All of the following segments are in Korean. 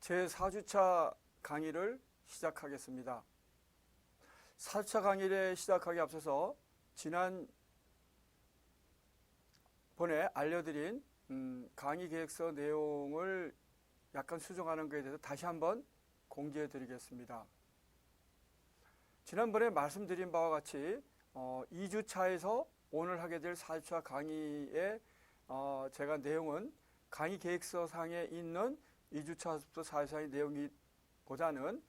제4주차 강의를 시작하겠습니다. 4주차 강의를 시작하기 앞서서 지난번에 알려드린 강의 계획서 내용을 약간 수정하는 것에 대해서 다시 한번 공지해 드리겠습니다. 지난번에 말씀드린 바와 같이 2주차에서 오늘 하게 될 4주차 강의의 제가 내용은 강의 계획서 상에 있는 2주차부터 4주차의 내용보다는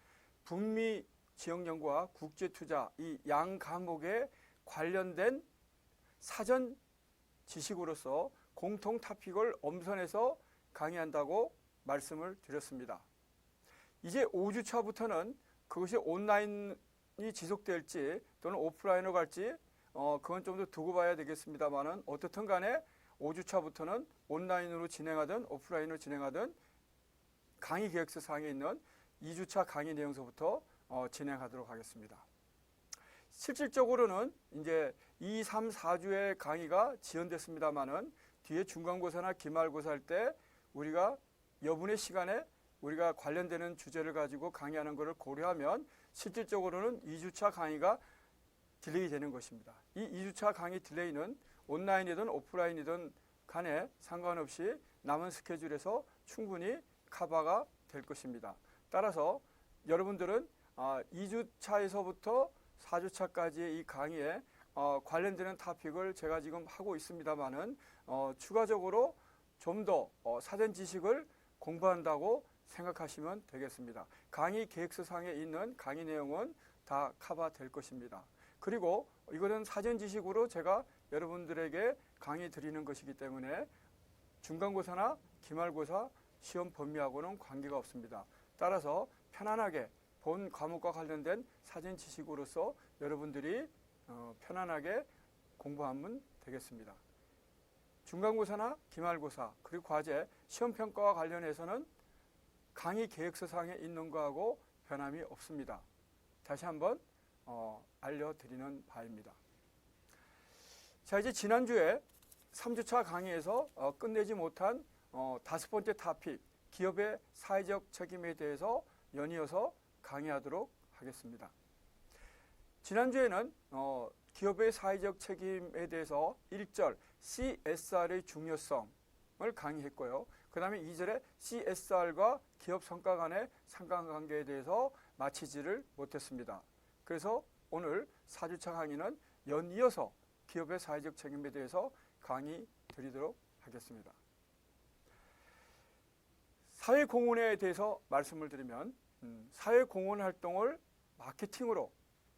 북미 지역연구와 국제투자 이 양 과목에 관련된 사전 지식으로서 공통 토픽을 엄선해서 강의한다고 말씀을 드렸습니다. 이제 5주차부터는 그것이 온라인이 지속될지 또는 오프라인으로 갈지 그건 좀 더 두고 봐야 되겠습니다만은 어떻든 간에 5주차부터는 온라인으로 진행하든 오프라인으로 진행하든 강의 계획서 상에 있는 2주차 강의 내용서부터 진행하도록 하겠습니다. 실질적으로는 이제 2, 3, 4주의 강의가 지연됐습니다만은 뒤에 중간고사나 기말고사 할 때 우리가 여분의 시간에 우리가 관련되는 주제를 가지고 강의하는 것을 고려하면 실질적으로는 2주차 강의가 딜레이 되는 것입니다. 이 2주차 강의 딜레이는 온라인이든 오프라인이든 간에 상관없이 남은 스케줄에서 충분히 커버가 될 것입니다. 따라서 여러분들은 2주차에서부터 4주차까지의 이 강의에 관련되는 토픽을 제가 지금 하고 있습니다만은 추가적으로 좀 더 사전 지식을 공부한다고 생각하시면 되겠습니다. 강의 계획서상에 있는 강의 내용은 다 커버될 것입니다. 그리고 이거는 사전 지식으로 제가 여러분들에게 강의 드리는 것이기 때문에 중간고사나 기말고사 시험 범위하고는 관계가 없습니다. 따라서 편안하게 본 과목과 관련된 사전 지식으로서 여러분들이 편안하게 공부하면 되겠습니다. 중간고사나 기말고사 그리고 과제, 시험평가와 관련해서는 강의 계획서상에 있는 거하고 변함이 없습니다. 다시 한번 알려드리는 바입니다. 자, 이제 지난주에 3주차 강의에서 끝내지 못한 5번째 토픽, 기업의 사회적 책임에 대해서 연이어서 강의하도록 하겠습니다. 지난주에는 기업의 사회적 책임에 대해서 1절 CSR의 중요성을 강의했고요. 그 다음에 2절에 CSR과 기업 성과 간의 상관관계에 대해서 마치지를 못했습니다. 그래서 오늘 4주차 강의는 연이어서 기업의 사회적 책임에 대해서 강의 드리도록 하겠습니다. 사회공헌에 대해서 말씀을 드리면 사회공헌 활동을 마케팅으로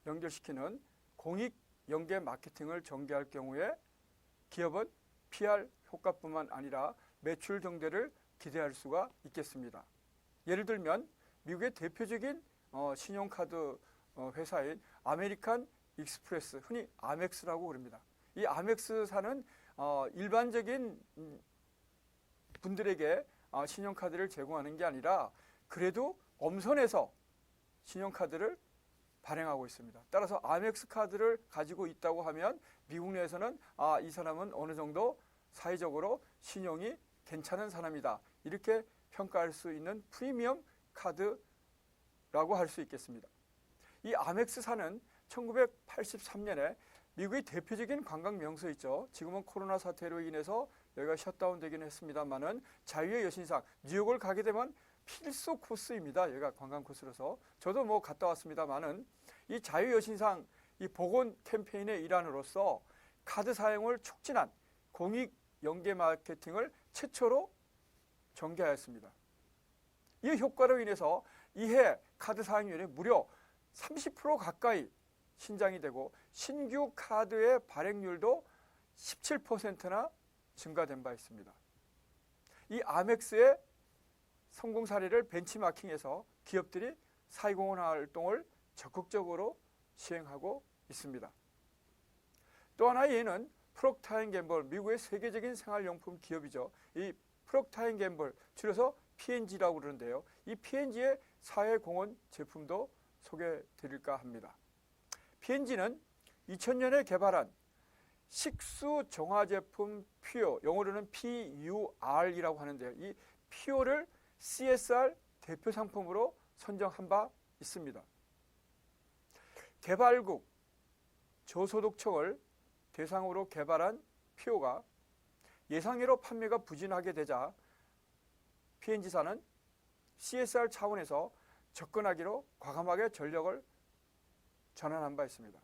연결시키는 공익연계 마케팅을 전개할 경우에 기업은 PR 효과뿐만 아니라 매출 증대를 기대할 수가 있겠습니다. 예를 들면 미국의 대표적인 신용카드 회사인 아메리칸 익스프레스, 흔히 아멕스라고 그럽니다. 이 아멕스사는 일반적인 분들에게 신용카드를 제공하는 게 아니라 그래도 엄선해서 신용카드를 발행하고 있습니다. 따라서 아멕스 카드를 가지고 있다고 하면 미국 내에서는 이 사람은 어느 정도 사회적으로 신용이 괜찮은 사람이다. 이렇게 평가할 수 있는 프리미엄 카드라고 할 수 있겠습니다. 이 아멕스사는 1983년에 미국의 대표적인 관광 명소 있죠. 지금은 코로나 사태로 인해서 여기가 셧다운 되긴 했습니다만은 자유의 여신상, 뉴욕을 가게 되면 필수 코스입니다. 여기가 관광 코스로서. 저도 뭐 갔다 왔습니다만은 이 자유의 여신상 이 복원 캠페인의 일환으로서 카드 사용을 촉진한 공익 연계 마케팅을 최초로 전개하였습니다. 이 효과로 인해서 이해 카드 사용률이 무려 30% 가까이 신장이 되고 신규 카드의 발행률도 17%나 증가된 바 있습니다. 이 아멕스의 성공 사례를 벤치마킹해서 기업들이 사회공헌 활동을 적극적으로 시행하고 있습니다. 또 하나의 예는 프록터 앤 갬블, 미국의 세계적인 생활용품 기업이죠. 이 프록터 앤 갬블, 줄여서 P&G라고 그러는데요. 이 P&G의 사회공헌 제품도 소개해 드릴까 합니다. P&G는 2000년에 개발한 식수 정화 제품 퓨어, 영어로는 PUR이라고 하는데요. 이 퓨어를 CSR 대표 상품으로 선정한 바 있습니다. 개발국 저소득층을 대상으로 개발한 피오가 예상외로 판매가 부진하게 되자 P&G사는 CSR 차원에서 접근하기로 과감하게 전력을 전환한 바 있습니다.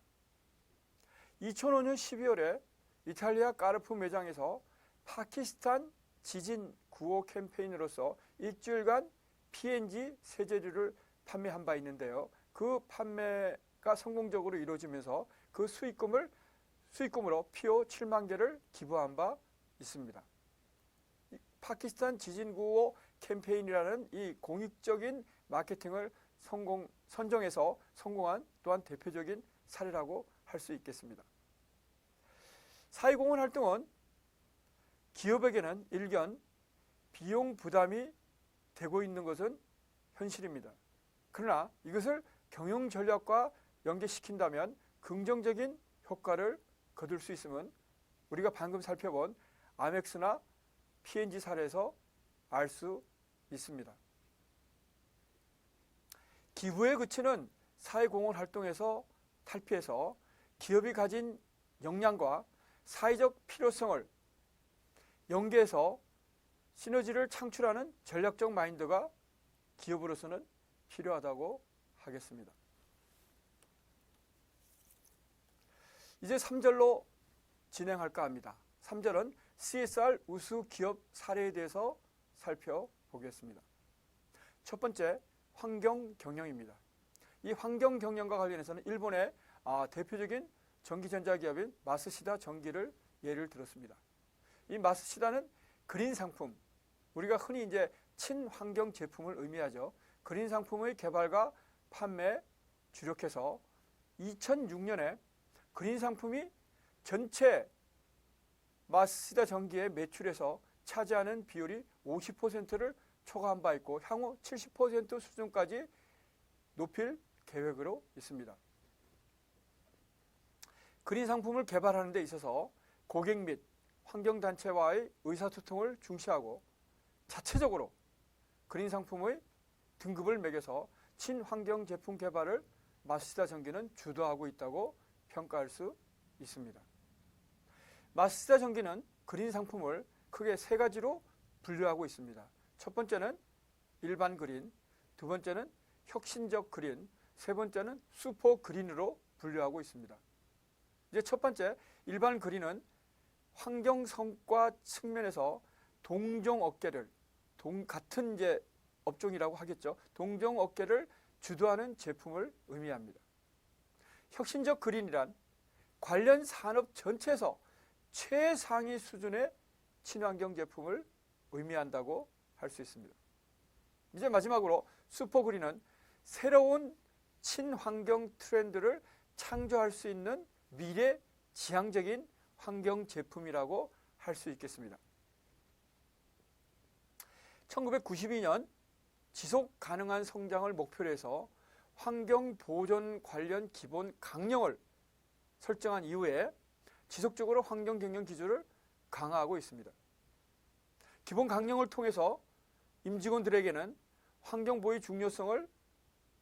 2005년 12월에 이탈리아 까르푸 매장에서 파키스탄 지진 구호 캠페인으로서 일주일간 P&G 세제류를 판매한 바 있는데요. 그 판매가 성공적으로 이루어지면서 그 수익금으로 피오 7만 개를 기부한 바 있습니다. 파키스탄 지진 구호 캠페인이라는 이 공익적인 마케팅을 선정해서 성공한 또한 대표적인 사례라고 할 수 있겠습니다. 사회공헌 활동은 기업에게는 일견 비용 부담이 되고 있는 것은 현실입니다. 그러나 이것을 경영 전략과 연계시킨다면 긍정적인 효과를 거둘 수 있음은 우리가 방금 살펴본 아멕스나 P&G 사례에서 알 수 있습니다. 기부에 그치는 사회공헌 활동에서 탈피해서 기업이 가진 역량과 사회적 필요성을 연계해서 시너지를 창출하는 전략적 마인드가 기업으로서는 필요하다고 하겠습니다. 이제 3절로 진행할까 합니다. 3절은 CSR 우수 기업 사례에 대해서 살펴보겠습니다. 첫 번째, 환경 경영입니다. 이 환경 경영과 관련해서는 일본의 대표적인 전기전자 기업인 마쓰시다 전기를 예를 들었습니다. 이 마쓰시다는 그린 상품, 우리가 흔히 이제 친환경 제품을 의미하죠. 그린 상품의 개발과 판매에 주력해서 2006년에 그린 상품이 전체 마쓰시다 전기의 매출에서 차지하는 비율이 50%를 초과한 바 있고 향후 70% 수준까지 높일 계획으로 있습니다. 그린 상품을 개발하는 데 있어서 고객 및 환경단체와의 의사소통을 중시하고 자체적으로 그린 상품의 등급을 매겨서 친환경 제품 개발을 마쓰시다 전기는 주도하고 있다고 평가할 수 있습니다. 마쓰시다 전기는 그린 상품을 크게 세 가지로 분류하고 있습니다. 첫 번째는 일반 그린, 두 번째는 혁신적 그린, 세 번째는 슈퍼 그린으로 분류하고 있습니다. 이제 첫 번째 일반 그린은 환경 성과 측면에서 동종 업계를 같은 이제 업종이라고 하겠죠. 동종 업계를 주도하는 제품을 의미합니다. 혁신적 그린이란 관련 산업 전체에서 최상위 수준의 친환경 제품을 의미한다고 할 수 있습니다. 이제 마지막으로 슈퍼그린은 새로운 친환경 트렌드를 창조할 수 있는 미래 지향적인 환경 제품이라고 할 수 있겠습니다. 1992년 지속 가능한 성장을 목표로 해서 환경 보존 관련 기본 강령을 설정한 이후에 지속적으로 환경 경영 기조를 강화하고 있습니다. 기본 강령을 통해서 임직원들에게는 환경보호의 중요성을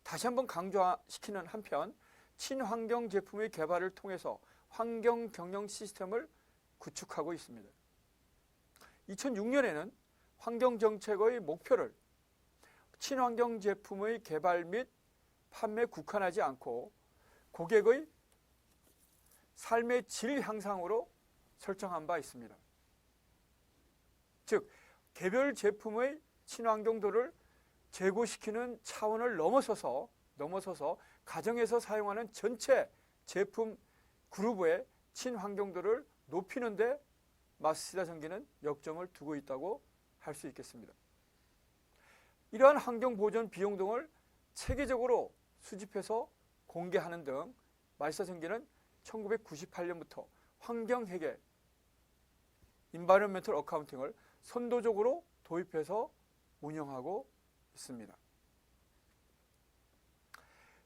다시 한번 강조시키는 한편 친환경 제품의 개발을 통해서 환경 경영 시스템을 구축하고 있습니다. 2006년에는 환경정책의 목표를 친환경 제품의 개발 및 판매에 국한하지 않고 고객의 삶의 질 향상으로 설정한 바 있습니다. 즉, 개별 제품의 친환경도를 제고시키는 차원을 넘어서서 가정에서 사용하는 전체 제품 그룹의 친환경도를 높이는 데 마쓰시다 전기는 역점을 두고 있다고 할 수 있겠습니다. 이러한 환경보존 비용 등을 체계적으로 수집해서 공개하는 등 마쓰시다 전기는 1998년부터 환경회계 (Environmental Accounting을) 선도적으로 도입해서 운영하고 있습니다.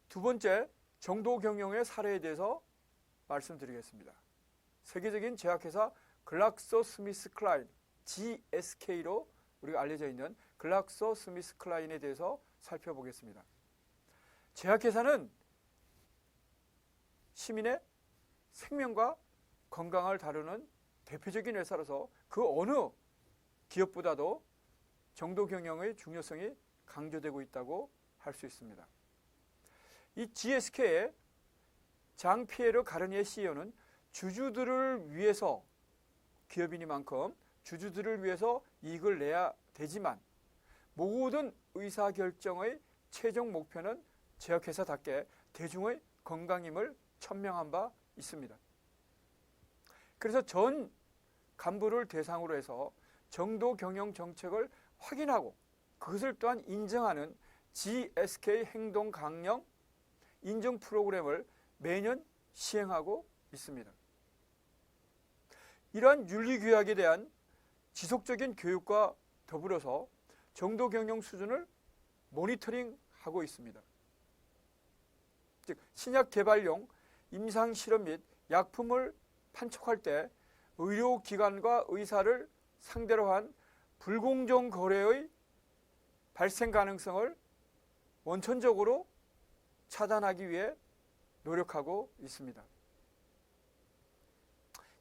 두 번째, 정도 경영의 사례에 대해서 말씀드리겠습니다. 세계적인 제약회사 글락소스미스클라인 GSK로 우리가 알려져 있는 글락소 스미스 클라인에 대해서 살펴보겠습니다. 제약회사는 시민의 생명과 건강을 다루는 대표적인 회사로서 그 어느 기업보다도 정도 경영의 중요성이 강조되고 있다고 할 수 있습니다. 이 GSK의 장 피에르 가르니에 CEO는 주주들을 위해서, 기업이니만큼 주주들을 위해서 이익을 내야 되지만 모든 의사결정의 최종 목표는 제약회사답게 대중의 건강임을 천명한 바 있습니다. 그래서 전 간부를 대상으로 해서 정도 경영 정책을 확인하고 그것을 또한 인정하는 GSK 행동 강령 인증 프로그램을 매년 시행하고 있습니다. 이러한 윤리규약에 대한 지속적인 교육과 더불어서 정도 경영 수준을 모니터링하고 있습니다. 즉 신약 개발용 임상 실험 및 약품을 판촉할 때 의료기관과 의사를 상대로 한 불공정 거래의 발생 가능성을 원천적으로 차단하기 위해 노력하고 있습니다.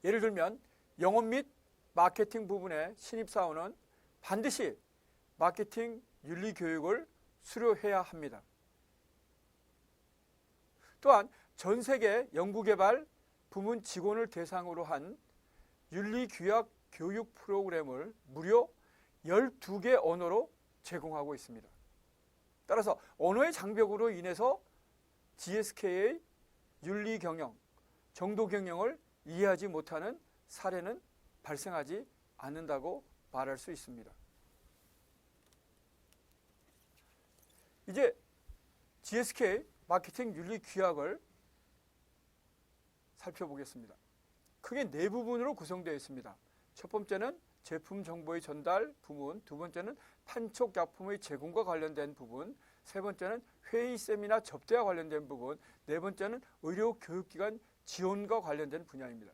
예를 들면 영업 및 마케팅 부분의 신입사원은 반드시 마케팅 윤리 교육을 수료해야 합니다. 또한 전 세계 연구개발 부문 직원을 대상으로 한 윤리규약 교육 프로그램을 무려 12개 언어로 제공하고 있습니다. 따라서 언어의 장벽으로 인해서 GSK의 윤리경영, 정도경영을 이해하지 못하는 사례는 발생하지 않는다고 말할 수 있습니다. 이제 GSK 마케팅 윤리규약을 살펴보겠습니다. 크게 네 부분으로 구성되어 있습니다. 첫 번째는 제품 정보의 전달 부분, 두 번째는 판촉 약품의 제공과 관련된 부분, 세 번째는 회의, 세미나, 접대와 관련된 부분, 네 번째는 의료 교육기관 지원과 관련된 분야입니다.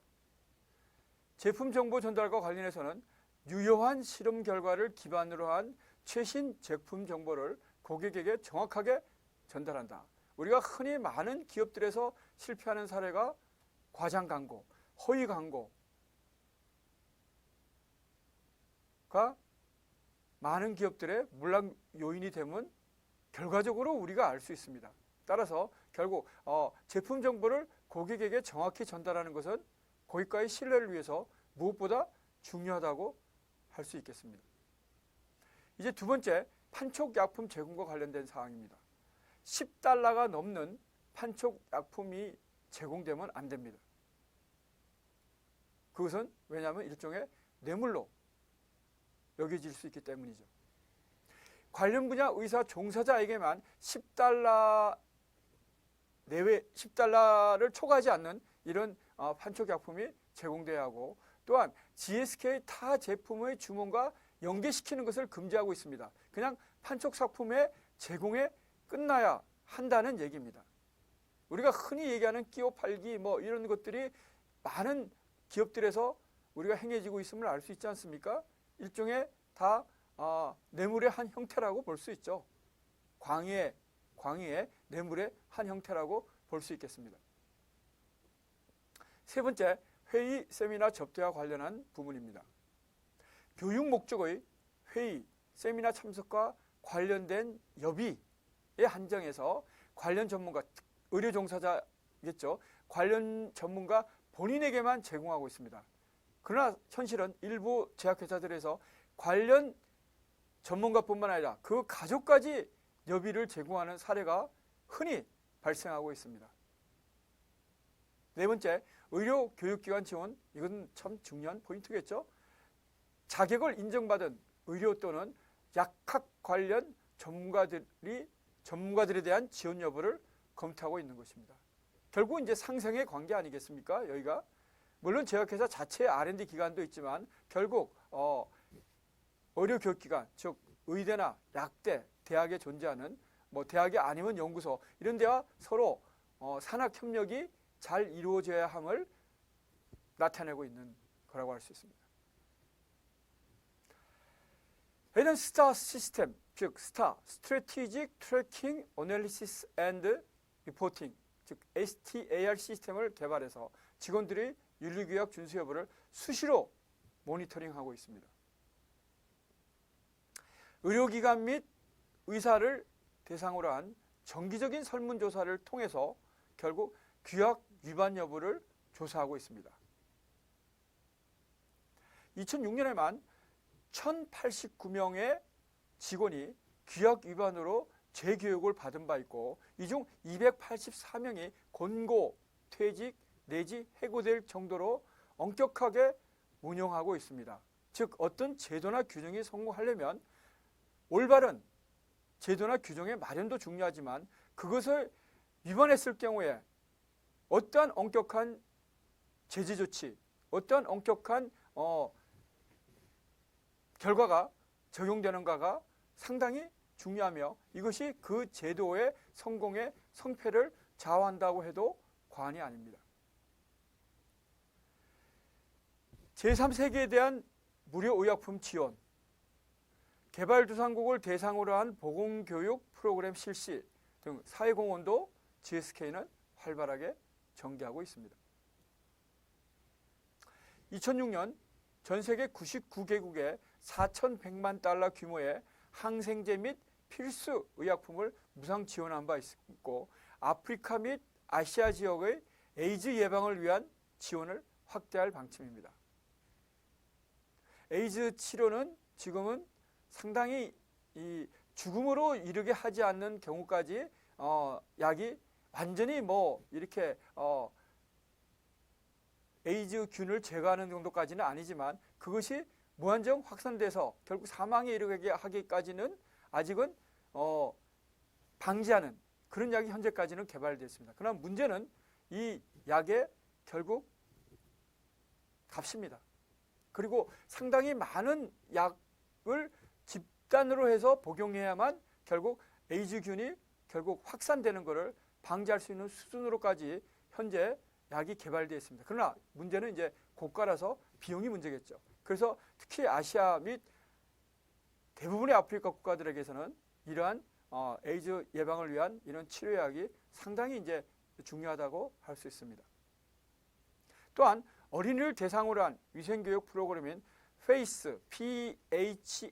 제품 정보 전달과 관련해서는 유효한 실험 결과를 기반으로 한 최신 제품 정보를 고객에게 정확하게 전달한다. 우리가 흔히 많은 기업들에서 실패하는 사례가 과장 광고, 허위 광고가 많은 기업들의 몰락 요인이 되면 결과적으로 우리가 알 수 있습니다. 따라서 결국 제품 정보를 고객에게 정확히 전달하는 것은 고객과의 신뢰를 위해서 무엇보다 중요하다고 할 수 있겠습니다. 이제 두 번째, 판촉 약품 제공과 관련된 사항입니다. $10가 넘는 판촉 약품이 제공되면 안 됩니다. 그것은 왜냐하면 일종의 뇌물로 여겨질 수 있기 때문이죠. 관련 분야 의사 종사자에게만 $10 내외, $10를 초과하지 않는 이런 판촉 약품이 제공돼야 하고, 또한 GSK 타 제품의 주문과 연계시키는 것을 금지하고 있습니다. 그냥 판촉 상품의 제공에 끝나야 한다는 얘기입니다. 우리가 흔히 얘기하는 끼워 팔기 이런 것들이 많은 기업들에서 우리가 행해지고 있음을 알 수 있지 않습니까? 일종의 다 뇌물의 한 형태라고 볼 수 있죠. 광의의 뇌물의 한 형태라고 볼 수 있겠습니다. 세 번째, 회의, 세미나, 접대와 관련한 부분입니다. 교육 목적의 회의, 세미나 참석과 관련된 여비에 한정해서 관련 전문가, 의료 종사자겠죠. 관련 전문가 본인에게만 제공하고 있습니다. 그러나 현실은 일부 제약회사들에서 관련 전문가뿐만 아니라 그 가족까지 여비를 제공하는 사례가 흔히 발생하고 있습니다. 네 번째, 의료 교육기관 지원. 이건 참 중요한 포인트겠죠. 자격을 인정받은 의료 또는 약학 관련 전문가들에 대한 지원 여부를 검토하고 있는 것입니다. 결국 이제 상생의 관계 아니겠습니까? 여기가 물론 제약회사 자체의 R&D 기관도 있지만 결국 의료교육기관, 즉 의대나 약대, 대학에 존재하는 대학이 아니면 연구소 이런 데와 서로 산학협력이 잘 이루어져야 함을 나타내고 있는 거라고 할 수 있습니다. 이런 스타 시스템, 즉 스타, Strategic Tracking Analysis and Reporting, 즉 STAR 시스템을 개발해서 직원들이 윤리규약 준수 여부를 수시로 모니터링하고 있습니다. 의료기관 및 의사를 대상으로 한 정기적인 설문조사를 통해서 결국 규약 위반 여부를 조사하고 있습니다. 2006년에만 1089명의 직원이 규약 위반으로 재교육을 받은 바 있고 이 중 284명이 권고, 퇴직 내지 해고될 정도로 엄격하게 운영하고 있습니다. 즉 어떤 제도나 규정이 성공하려면 올바른 제도나 규정의 마련도 중요하지만 그것을 위반했을 경우에 어떠한 엄격한 제재 조치, 어떠한 엄격한 결과가 적용되는가가 상당히 중요하며 이것이 그 제도의 성공의 성패를 좌우한다고 해도 과언이 아닙니다. 제3세계에 대한 무료 의약품 지원, 개발도상국을 대상으로 한 보건교육 프로그램 실시 등 사회공헌도 GSK는 활발하게 전개하고 있습니다. 2006년 전 세계 99개국에 4,100만 달러 규모의 항생제 및 필수 의약품을 무상 지원한 바 있고 아프리카 및 아시아 지역의 에이즈 예방을 위한 지원을 확대할 방침입니다. 에이즈 치료는 지금은 상당히 이 죽음으로 이르게 하지 않는 경우까지 약이 완전히 이렇게 에이즈균을 제거하는 정도까지는 아니지만 그것이 무한정 확산돼서 결국 사망에 이르게 하기까지는 아직은 방지하는 그런 약이 현재까지는 개발됐습니다. 그러나 문제는 이 약의 결국 값입니다. 그리고 상당히 많은 약을 집단으로 해서 복용해야만 결국 에이즈균이 결국 확산되는 것을 방지할 수 있는 수준으로까지 현재 약이 개발되어 있습니다. 그러나 문제는 이제 고가라서 비용이 문제겠죠. 그래서 특히 아시아 및 대부분의 아프리카 국가들에게서는 이러한 에이즈 예방을 위한 이런 치료약이 상당히 이제 중요하다고 할 수 있습니다. 또한 어린이를 대상으로 한 위생교육 프로그램인 PHASE,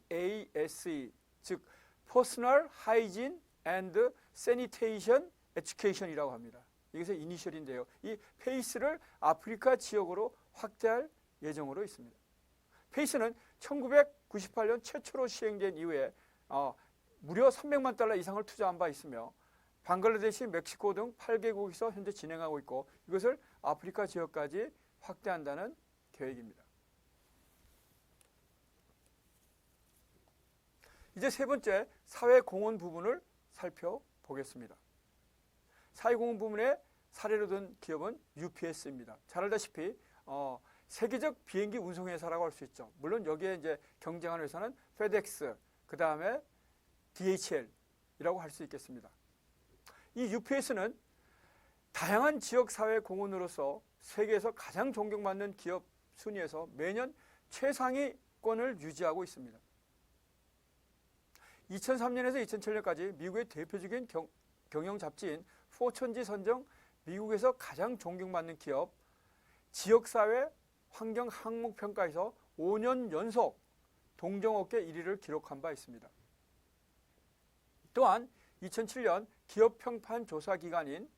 PHASE, 즉 Personal Hygiene and Sanitation Education이라고 합니다. 이것의 이니셜인데요. 이 PHASE를 아프리카 지역으로 확대할 예정으로 있습니다. PHASE는 1998년 최초로 시행된 이후에 무려 300만 달러 이상을 투자한 바 있으며 방글라데시, 멕시코 등 8개국에서 현재 진행하고 있고 이것을 아프리카 지역까지 확대한다는 계획입니다. 이제 세 번째 사회공헌 부분을 살펴보겠습니다. 사회공헌 부분의 사례로 든 기업은 UPS입니다. 잘 알다시피 세계적 비행기 운송회사라고 할 수 있죠. 물론 여기에 이제 경쟁하는 회사는 FedEx, 그 다음에 DHL이라고 할 수 있겠습니다. 이 UPS는 다양한 지역사회 공헌으로서 세계에서 가장 존경받는 기업 순위에서 매년 최상위권을 유지하고 있습니다. 2003년에서 2007년까지 미국의 대표적인 경영 잡지인 포천지 선정 미국에서 가장 존경받는 기업 지역사회 환경 항목 평가에서 5년 연속 동종업계 1위를 기록한 바 있습니다. 또한 2007년 기업 평판 조사 기관인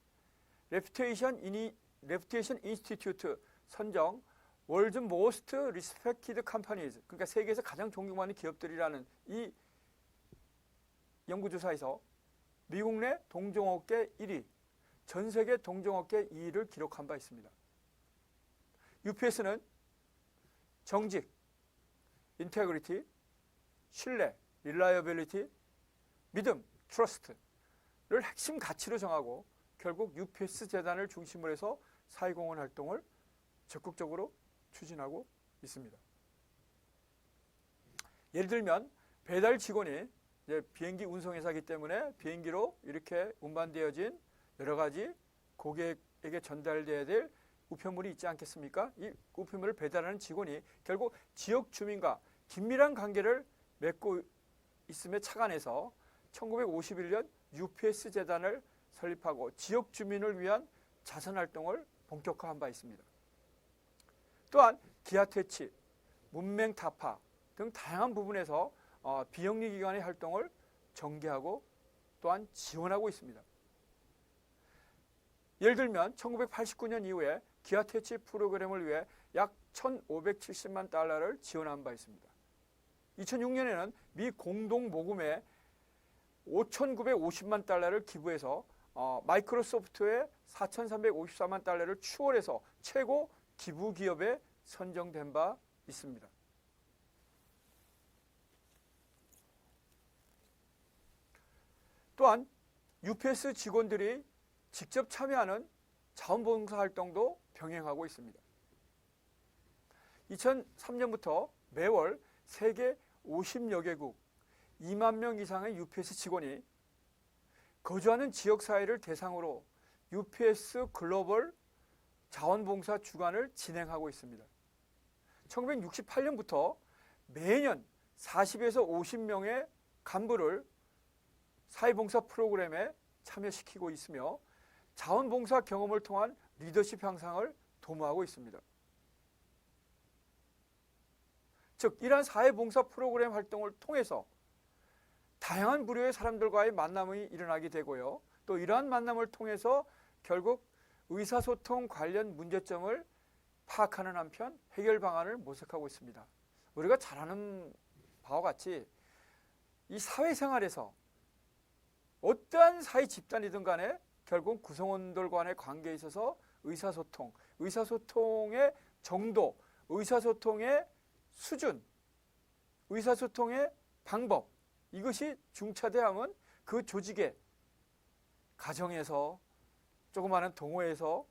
레퓨테이션 인스티튜트 선정 월드 모스트 리스펙티드 컴퍼니즈, 그러니까 세계에서 가장 존경받는 기업들이라는 이 연구조사에서 미국 내 동종업계 1위, 전 세계 동종업계 2위를 기록한 바 있습니다. UPS는 정직, 인테그리티, 신뢰, 릴라이어빌리티, 믿음, 트러스트를 핵심 가치로 정하고 결국 UPS 재단을 중심으로 해서 사회공헌 활동을 적극적으로 추진하고 있습니다. 예를 들면 배달 직원이 이제 비행기 운송회사이기 때문에 비행기로 이렇게 운반되어진 여러 가지 고객에게 전달돼야 될 우편물이 있지 않겠습니까? 이 우편물을 배달하는 직원이 결국 지역 주민과 긴밀한 관계를 맺고 있음에 착안해서 1951년 UPS 재단을 설립하고 지역 주민을 위한 자선 활동을 본격화한 바 있습니다. 또한 기아 퇴치, 문맹 타파 등 다양한 부분에서 비영리 기관의 활동을 전개하고 또한 지원하고 있습니다. 예를 들면 1989년 이후에 기아 퇴치 프로그램을 위해 약 1,570만 달러를 지원한 바 있습니다. 2006년에는 미 공동 모금에 5,950만 달러를 기부해서 마이크로소프트에 4,354만 달러를 추월해서 최고 기부 기업에 선정된 바 있습니다. 또한 UPS 직원들이 직접 참여하는 자원봉사 활동도 병행하고 있습니다. 2003년부터 매월 세계 50여 개국 2만 명 이상의 UPS 직원이 거주하는 지역사회를 대상으로 UPS 글로벌 자원봉사 주간을 진행하고 있습니다. 1968년부터 매년 40에서 50명의 간부를 사회봉사 프로그램에 참여시키고 있으며 자원봉사 경험을 통한 리더십 향상을 도모하고 있습니다. 즉, 이러한 사회봉사 프로그램 활동을 통해서 다양한 부류의 사람들과의 만남이 일어나게 되고요. 또 이러한 만남을 통해서 결국 의사소통 관련 문제점을 파악하는 한편 해결 방안을 모색하고 있습니다. 우리가 잘 아는 바와 같이 이 사회생활에서 어떠한 사회 집단이든 간에 결국 구성원들 간의 관계에 있어서 의사소통의 정도, 의사소통의 수준, 의사소통의 방법, 이것이 중차대하면 그 조직의 가정에서, 조그마한 동호회에서,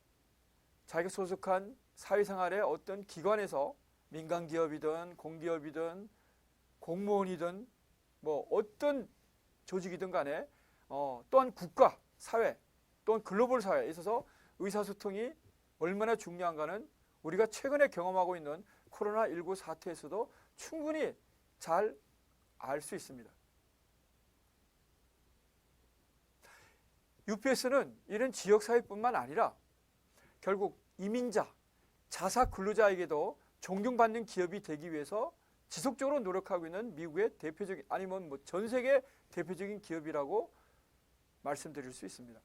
자기가 소속한 사회생활의 어떤 기관에서, 민간기업이든 공기업이든 공무원이든 뭐 어떤 조직이든 간에 또한 국가, 사회, 또한 글로벌 사회에 있어서 의사소통이 얼마나 중요한가는 우리가 최근에 경험하고 있는 코로나19 사태에서도 충분히 잘 알 수 있습니다. UPS는 이런 지역사회뿐만 아니라 결국 이민자, 자사 근로자에게도 존경받는 기업이 되기 위해서 지속적으로 노력하고 있는 미국의 대표적인, 아니면 뭐 전 세계 대표적인 기업이라고 말씀드릴 수 있습니다.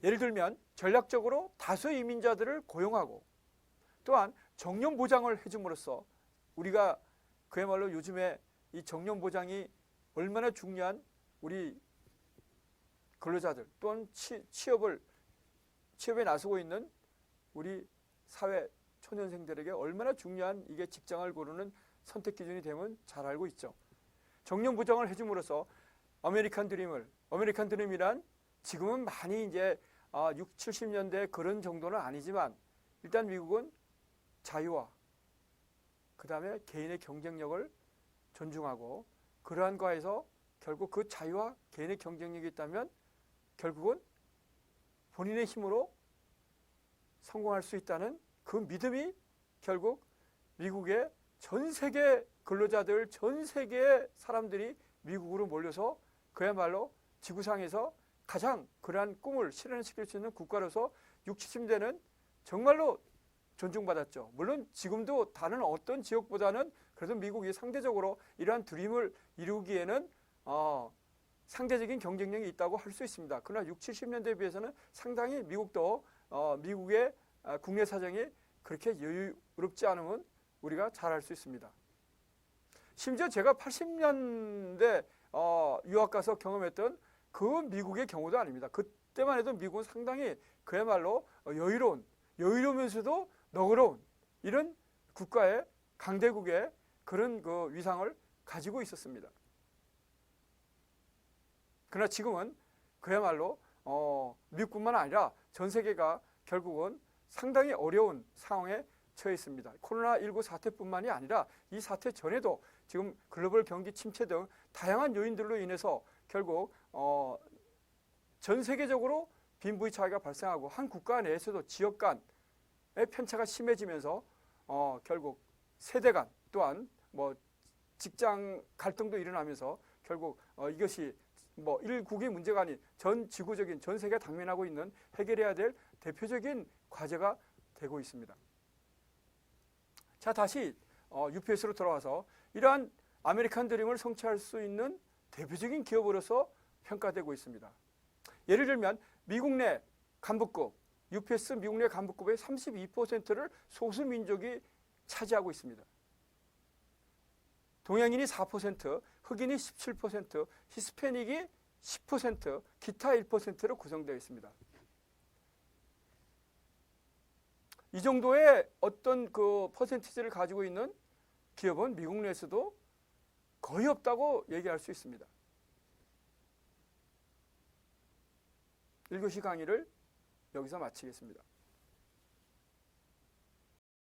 예를 들면 전략적으로 다수의 이민자들을 고용하고 또한 정년 보장을 해줌으로써 우리가 그야말로 요즘에 이 정년 보장이 얼마나 중요한 우리 근로자들 또한 취업에 나서고 있는 우리 사회 초년생들에게 얼마나 중요한 이게 직장을 고르는 선택 기준이 되면 잘 알고 있죠. 정년 보장을 해줌으로써 아메리칸 드림이란 지금은 많이 이제 60, 70년대 그런 정도는 아니지만 일단 미국은 자유와 그 다음에 개인의 경쟁력을 존중하고 그러한 과에서 결국 그 자유와 개인의 경쟁력이 있다면 결국은 본인의 힘으로 성공할 수 있다는 그 믿음이 결국 미국의 전 세계 근로자들, 전 세계의 사람들이 미국으로 몰려서 그야말로 지구상에서 가장 그러한 꿈을 실현시킬 수 있는 국가로서 60, 70대는 정말로 존중받았죠. 물론 지금도 다른 어떤 지역보다는 그래도 미국이 상대적으로 이러한 드림을 이루기에는 상대적인 경쟁력이 있다고 할 수 있습니다. 그러나 60, 70년대에 비해서는 상당히 미국도 미국의 국내 사정이 그렇게 여유롭지 않으면 우리가 잘 알 수 있습니다. 심지어 제가 80년대 유학 가서 경험했던 그 미국의 경우도 아닙니다. 그때만 해도 미국은 상당히 그야말로 여유로우면서도 너그러운 이런 국가의 강대국의 그런 그 위상을 가지고 있었습니다. 그러나 지금은 그야말로 미국뿐만 아니라 전 세계가 결국은 상당히 어려운 상황에 처해 있습니다. 코로나19 사태뿐만이 아니라 이 사태 전에도 지금 글로벌 경기 침체 등 다양한 요인들로 인해서 결국 전 세계적으로 빈부의 차이가 발생하고 한 국가 내에서도 지역 간의 편차가 심해지면서 결국 세대 간 또한 뭐 직장 갈등도 일어나면서 결국 이것이 뭐 일국의 문제가 아닌 전 지구적인 전 세계가 당면하고 있는 해결해야 될 대표적인 과제가 되고 있습니다. 자, 다시 UPS로 돌아와서 이러한 아메리칸 드림을 성취할 수 있는 대표적인 기업으로서 평가되고 있습니다. 예를 들면 미국 내 간부급, UPS 미국 내 간부급의 32%를 소수민족이 차지하고 있습니다. 동양인이 4%, 흑인이 17%, 히스패닉이 10%, 기타 1%로 구성되어 있습니다. 이 정도의 어떤 그 퍼센티지를 가지고 있는 기업은 미국 내에서도 거의 없다고 얘기할 수 있습니다. 1교시 강의를 여기서 마치겠습니다.